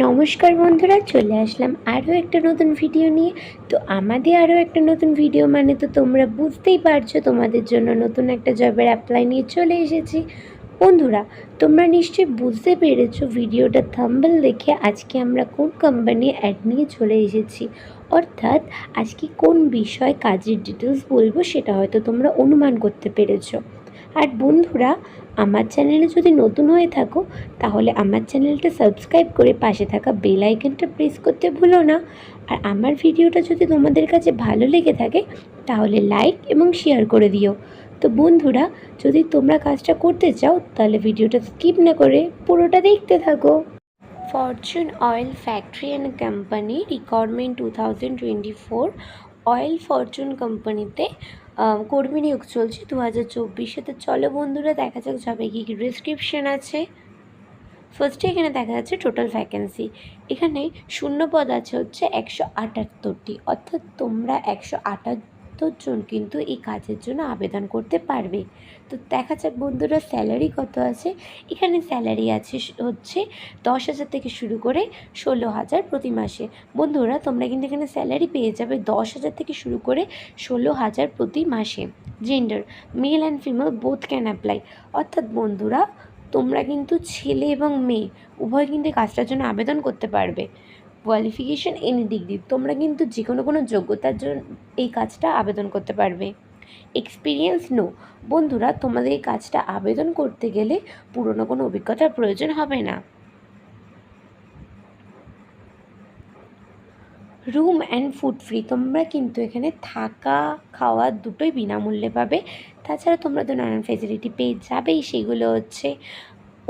নমস্কার বন্ধুরা, চলে আসলাম আরও একটা নতুন ভিডিও নিয়ে। তো আমাদের আরও একটা নতুন ভিডিও মানে তো তোমরা বুঝতেই পারছো, তোমাদের জন্য নতুন একটা জবের অ্যাপ্লাই নিয়ে চলে এসেছি। বন্ধুরা, তোমরা নিশ্চয়ই বুঝতে পেরেছো ভিডিওটা থাম্বনেল দেখে আজকে আমরা কোন কোম্পানি অ্যাড নিয়ে চলে এসেছি, অর্থাৎ আজকে কোন বিষয় কাজের ডিটেলস বলবো সেটা হয়তো তোমরা অনুমান করতে পেরেছো। আর বন্ধুরা, আমার চ্যানেলে যদি নতুন হয়ে থাকো তাহলে আমার চ্যানেলটা সাবস্ক্রাইব করে পাশে থাকা বেল আইকনটা প্রেস করতে ভুলো না। আর আমার ভিডিওটা যদি তোমাদের কাছে ভালো লেগে থাকে তাহলে লাইক এবং শেয়ার করে দিও। তো বন্ধুরা, যদি তোমরা কাজটা করতে চাও তাহলে ভিডিওটা স্কিপ না করে পুরোটা দেখতে থাকো। Fortune oil factory and company requirement 2024 oil Fortune কোম্পানিতে কর্মী নিয়োগ চলছে 2024। তো চলো বন্ধুরা, দেখা যাক যাবে কী কী ডিসক্রিপশান আছে। ফার্স্টে এখানে দেখা যাচ্ছে টোটাল ভ্যাকেন্সি। এখানে শূন্য পদ আছে হচ্ছে 178টি, অর্থাৎ তোমরা 178 জন কিন্তু এই কাজের জন্য আবেদন করতে পারবে। তো দেখা যাক বন্ধুরা স্যালারি কত আছে। এখানে স্যালারি আছে হচ্ছে 10,000 থেকে শুরু করে 16,000 প্রতি মাসে। বন্ধুরা, তোমরা কিন্তু এখানে স্যালারি পেয়ে যাবে 10,000 থেকে শুরু করে 16,000 প্রতি মাসে। Gender male and female both can apply, অর্থাৎ বন্ধুরা তোমরা কিন্তু ছেলে এবং মেয়ে উভয় কিন্তু কাজটার জন্য আবেদন করতে পারবে। কোয়ালিফিকেশন এনি ডিগ্রি, তোমরা কিন্তু যে কোনো যোগ্যতার জন্য এই কাজটা আবেদন করতে পারবে। এক্সপিরিয়েন্স নো, বন্ধুরা তোমাদের এই কাজটা আবেদন করতে গেলে পুরনো কোনো অভিজ্ঞতার প্রয়োজন হবে না। রুম অ্যান্ড ফুড ফ্রি, তোমরা কিন্তু এখানে থাকা খাওয়া দুটোই বিনামূল্যে পাবে। তাছাড়া তোমরা তো নানান ফেসিলিটি পেয়ে যাবেই, সেগুলো হচ্ছে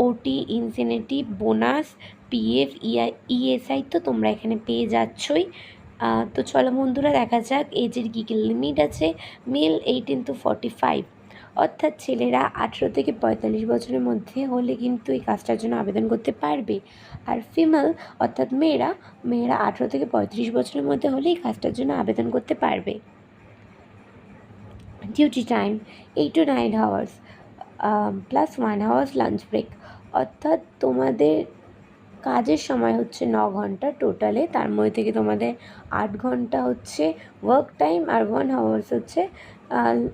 ওটি, ইনসেনিটিভ, বোনাস, পিএফ, ইএসআই তো তোমরা এখানে পেয়ে যাচ্ছই। তো চলো বন্ধুরা দেখা যাক এজের কী কী লিমিট আছে। মেল 18 to 45, অর্থাৎ ছেলেরা 18 থেকে 45 বছরের মধ্যে হলে কিন্তু এই কাজটার জন্য আবেদন করতে পারবে। আর ফিমেল অর্থাৎ মেয়েরা 18 থেকে 35 বছরের মধ্যে হলে এই কাজটার জন্য আবেদন করতে পারবে। Duty time 8 to 9 hours plus 1 hours lunch break, অর্থাৎ তোমাদের কাজের সময় হচ্ছে 9 ঘন্টা টোটালে, তার মধ্যে থেকে তোমাদের 8 ঘন্টা হচ্ছে ওয়ার্ক টাইম আর 1 আওয়ার্স হচ্ছে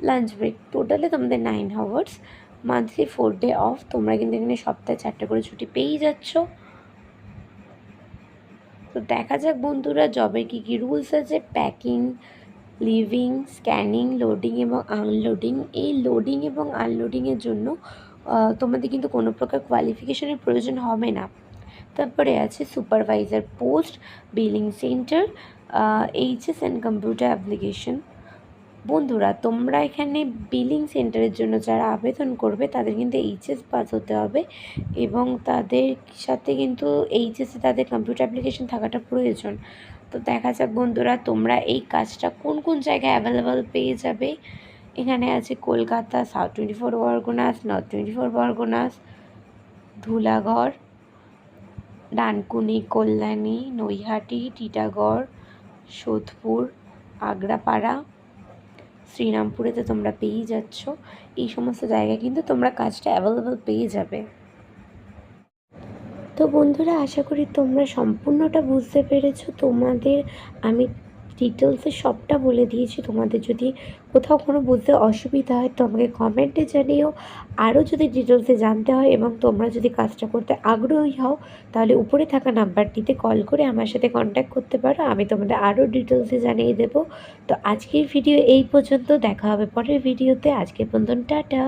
লাঞ্চ ব্রেক। টোটালে তোমাদের 9 আওয়ার্স। মান্থলি 4 ডে অফ, তোমরা কিন্তু এখানে সপ্তাহে 4টে করে ছুটি পেয়েই যাচ্ছ। তো দেখা যাক বন্ধুরা জবের কী কী রুলস আছে। প্যাকিং, লিভিং, স্ক্যানিং, লোডিং এবং আনলোডিং। এই লোডিং এবং আনলোডিংয়ের জন্য তোমাদের কিন্তু কোনো প্রকার কোয়ালিফিকেশনের প্রয়োজন হবে না। তারপরে আছে supervisor post, billing centre, HS and computer application. বন্ধুরা তোমরা এখানে বিলিং সেন্টারের জন্য যারা আবেদন করবে তাদের কিন্তু এইচএস পাস হতে হবে এবং তাদের সাথে কিন্তু এইচএসে তাদের কম্পিউটার অ্যাপ্লিকেশন থাকাটা প্রয়োজন। তো দেখা যাক বন্ধুরা তোমরা এই কাজটা কোন কোন জায়গায় অ্যাভেলেবল পেয়ে যাবে। এখানে আছে কলকাতা, সাউথ 24 বরগুনাস, নর্থ 24 বরগুনাস, ধুলাগড়, ডানকুনি, কল্যাণী, নৈহাটি, টিটাগড়, সোদপুর, আগ্রাপাড়া, শ্রীরামপুরেতে তোমরা পেয়েই যাচ্ছ। এই সমস্ত জায়গায় কিন্তু তোমরা কাজটা অ্যাভেলেবল পেয়ে যাবে। তো বন্ধুরা, আশা করি তোমরা সম্পূর্ণটা বুঝতে পেরেছো। তোমাদের আমি ডিটেলসে সবটা বলে দিয়েছি। তোমাদের যদি কোথাও কোনো বুঝতে অসুবিধা হয় তো আমাকে কমেন্টে জানিও। আরও যদি ডিটেলসে জানতে হয় এবং তোমরা যদি কাজটা করতে আগ্রহী হও তাহলে উপরে থাকা নাম্বারটিতে কল করে আমার সাথে কন্ট্যাক্ট করতে পারো, আমি তোমাদের আরও ডিটেলসে জানিয়ে দেবো। তো আজকের ভিডিও এই পর্যন্ত, দেখা হবে পরের ভিডিওতে। আজকের পর্যন্ত টাটা।